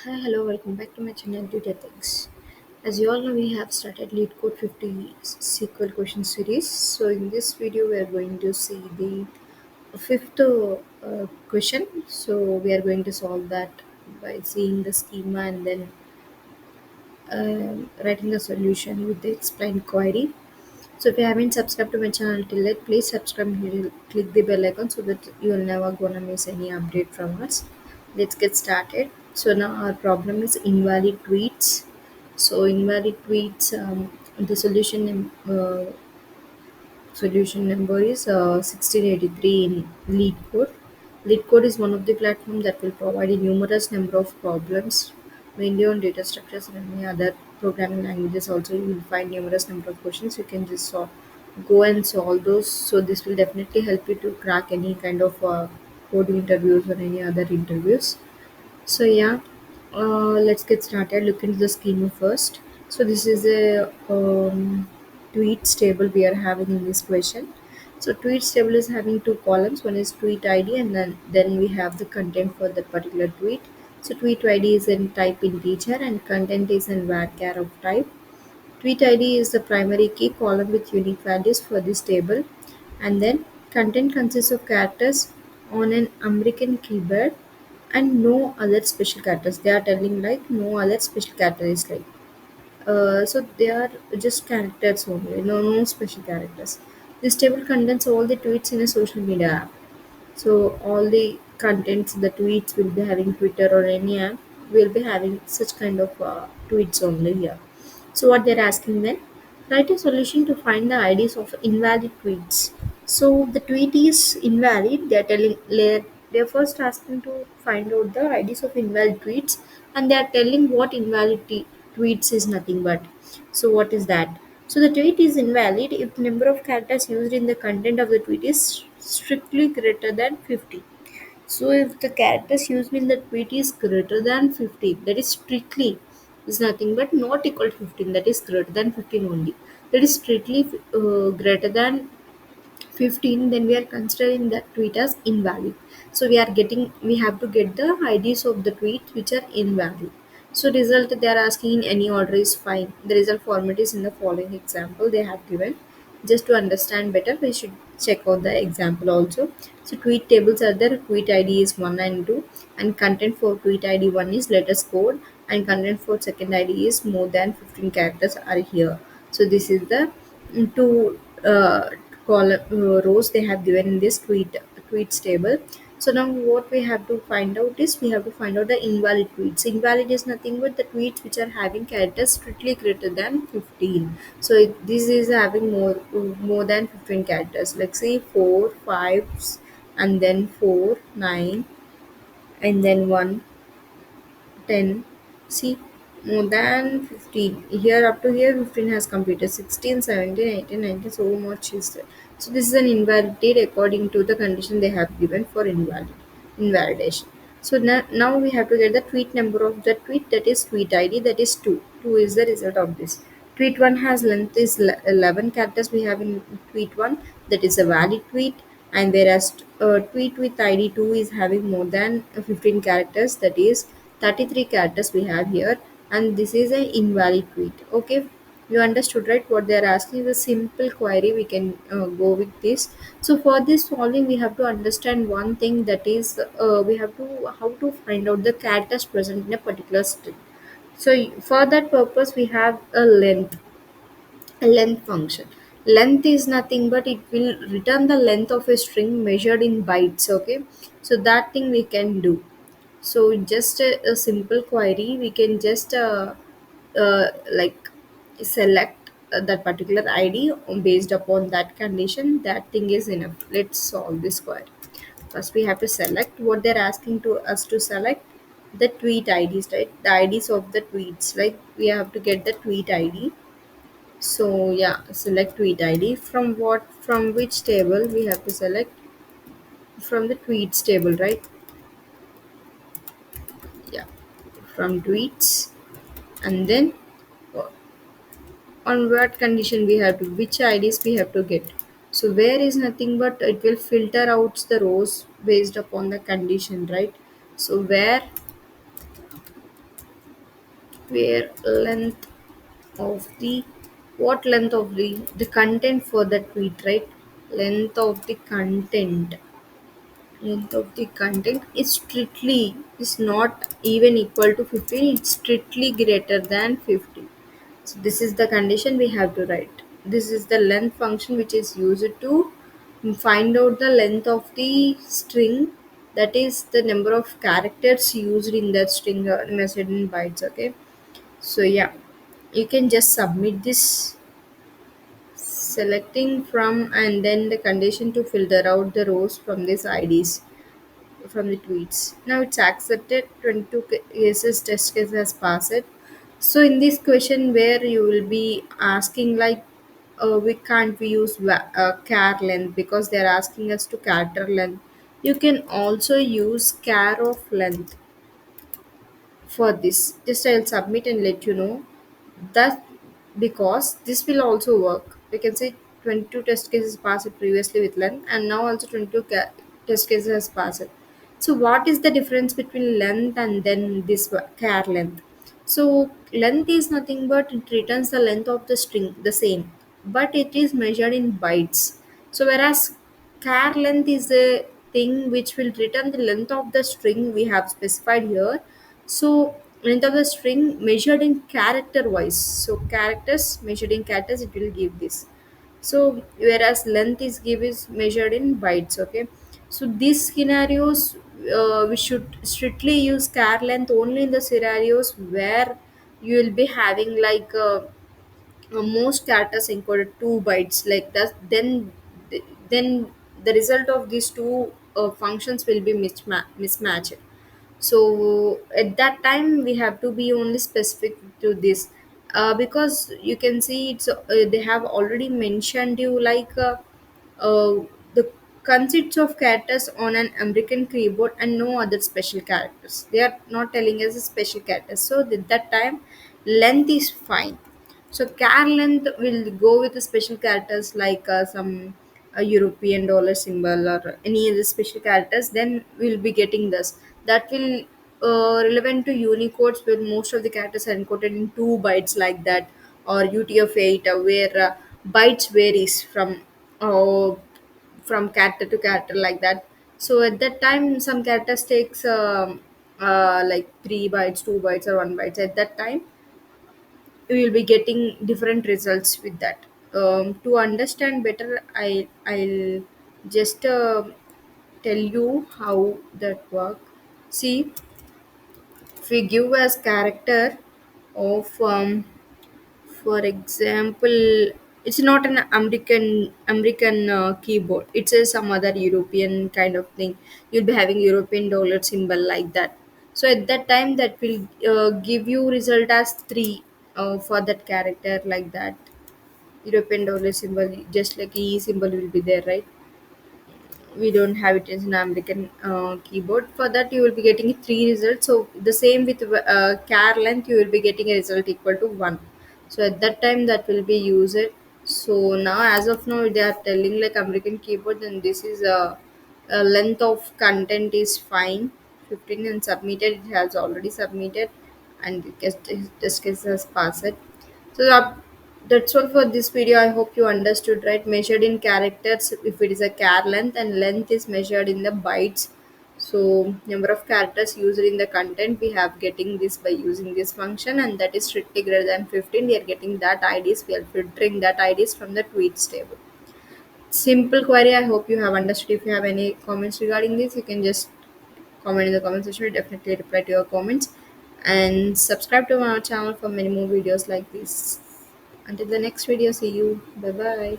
Hi, hello, welcome back to my channel Tutor Things. As you all know, we have started Lead Code 50 SQL question series. So, in this video, we are going to see the fifth question. So, we are going to solve that by seeing the schema and then writing the solution with the explained query. So, if you haven't subscribed to my channel till yet, please subscribe and click the bell icon so that you will never gonna miss any update from us. Let's get started. So now our problem is invalid tweets. So invalid tweets. The solution number is 1683 in LeetCode. LeetCode is one of the platforms that will provide a numerous number of problems, mainly on data structures and many other programming languages. Also, you will find numerous number of questions. You can just go and solve those. So this will definitely help you to crack any kind of coding interviews or any other interviews. So yeah, let's get started. Look into the schema first. So this is a tweets table we are having in this question. So tweets table is having two columns. One is tweet ID, and then we have the content for that particular tweet. So tweet ID is in type integer, and content is in varchar of type. Tweet ID is the primary key column with unique values for this table, and then content consists of characters on an American keyboard and no other special characters. They are telling like no other special characters like so they are just characters only, no special characters. This table contains all the tweets in a social media app. So all the contents, the tweets will be having Twitter or any app will be having such kind of tweets only here. So what they're asking then, write a solution to find the IDs of invalid tweets. So the tweet is invalid. They're first asking to find out the IDs of invalid tweets, and they are telling what invalid tweets is nothing but. So what is that? So the tweet is invalid if number of characters used in the content of the tweet is strictly greater than 50. So if the characters used in the tweet is greater than 50, that is strictly is nothing but not equal to 15, that is greater than 15 only. That is strictly greater than 15, then we are considering that tweet as invalid. So we have to get the IDs of the tweets which are invalid. So result they are asking in any order is fine. The result format is in the following example they have given. Just to understand better, we should check out the example also. So tweet tables are there. Tweet ID is 1 and 2, and content for tweet ID 1 is letters code, and content for second ID is more than 15 characters are here. So this is the two column rows they have given in this tweets table. So now what we have to find out is we have to find out the invalid tweets. Invalid is nothing but the tweets which are having characters strictly greater than 15. So this is having more than 15 characters, like say 4 5 and then 4 9 and then 1 10. See, more than 15. Here up to here 15 has completed. 16, 17, 18, 19. So much is there. So this is an invalidate according to the condition they have given for invalidation. So now we have to get the tweet number of the tweet, that is tweet ID, that is 2. 2 is the result of this. Tweet 1 has length is 11 characters we have in tweet 1, that is a valid tweet, and whereas tweet with ID 2 is having more than 15 characters, that is 33 characters we have here, and this is an invalid tweet. Okay, you understood right? What they are asking is a simple query, we can go with this. So for this solving we have to understand one thing, that is we have to how to find out the characters present in a particular string. So for that purpose we have a length function. Length is nothing but it will return the length of a string measured in bytes. Okay, so that thing we can do. So just a simple query, we can just like select that particular ID based upon that condition. That thing is enough. Let's solve this query. First, we have to select what they're asking to us to select, the tweet IDs, right? The IDs of the tweets. Like we have to get the tweet ID. So yeah, select tweet ID from which table we have to select, from the tweets table, right? Yeah, from tweets, and then on what condition we have to, which IDs we have to get. So where is nothing but it will filter out the rows based upon the condition, right? So where where length of the what length of the content for the tweet, right? Length of the content length of the content is strictly is not even equal to 15, it's strictly greater than 50. So this is the condition we have to write. This is the length function which is used to find out the length of the string, that is the number of characters used in that string, measured in bytes. Okay, so yeah, you can just submit this, selecting from and then the condition to filter out the rows from these IDs from the tweets. Now it's accepted. 22 cases test case has passed. So in this question where you will be asking like, we can't we use char length because they are asking us to character length. You can also use char of length for this. Just I'll submit and let you know that, because this will also work. We can say 22 test cases passed previously with length, and now also 22 test cases has passed. So what is the difference between length and then this char length? So length is nothing but it returns the length of the string the same, but it is measured in bytes. So whereas char length is a thing which will return the length of the string we have specified here. So length of the string measured in character wise. So characters measured in characters, it will give this. So whereas length is give is measured in bytes. Okay. So these scenarios, we should strictly use char length only in the scenarios where you will be having like most characters encoded 2 bytes like that. Then the result of these two functions will be mismatched. So at that time we have to be only specific to this, because you can see it's they have already mentioned you like, uh, the consists of characters on an American keyboard and no other special characters. They are not telling us a special characters, so at that time length is fine. So char length will go with the special characters like some a European dollar symbol or any other special characters. Then we'll be getting this. That will relevant to Unicodes where most of the characters are encoded in 2 bytes like that, or UTF-8 where bytes varies uh, from character to character like that. So at that time, some characters takes like 3 bytes, 2 bytes, or 1 bytes. At that time, we will be getting different results with that. To understand better, I'll just tell you how that work. See, if we give as character of for example, it's not an American keyboard. It's a some other European kind of thing. You'll be having European dollar symbol like that. So at that time, that will give you result as 3 for that character like that. European dollar symbol, just like E symbol will be there, right? We don't have it as an American keyboard. For that, you will be getting 3 results. So the same with char length, you will be getting a result equal to 1. So at that time, that will be used. So now, as of now, they are telling like American keyboard, and this is a length of content is fine. 15 and submitted. It has already submitted, and this case has passed. So that's all for this video. I hope you understood, right? Measured in characters if it is a char length, and length is measured in the bytes. So number of characters used in the content, we have getting this by using this function, and that is strictly greater than 15. We are getting that IDs. We are filtering that IDs from the tweets table. Simple query. I hope you have understood. If you have any comments regarding this, you can just comment in the comment section. We'll definitely reply to your comments, and subscribe to our channel for many more videos like this. Until the next video, see you. Bye bye.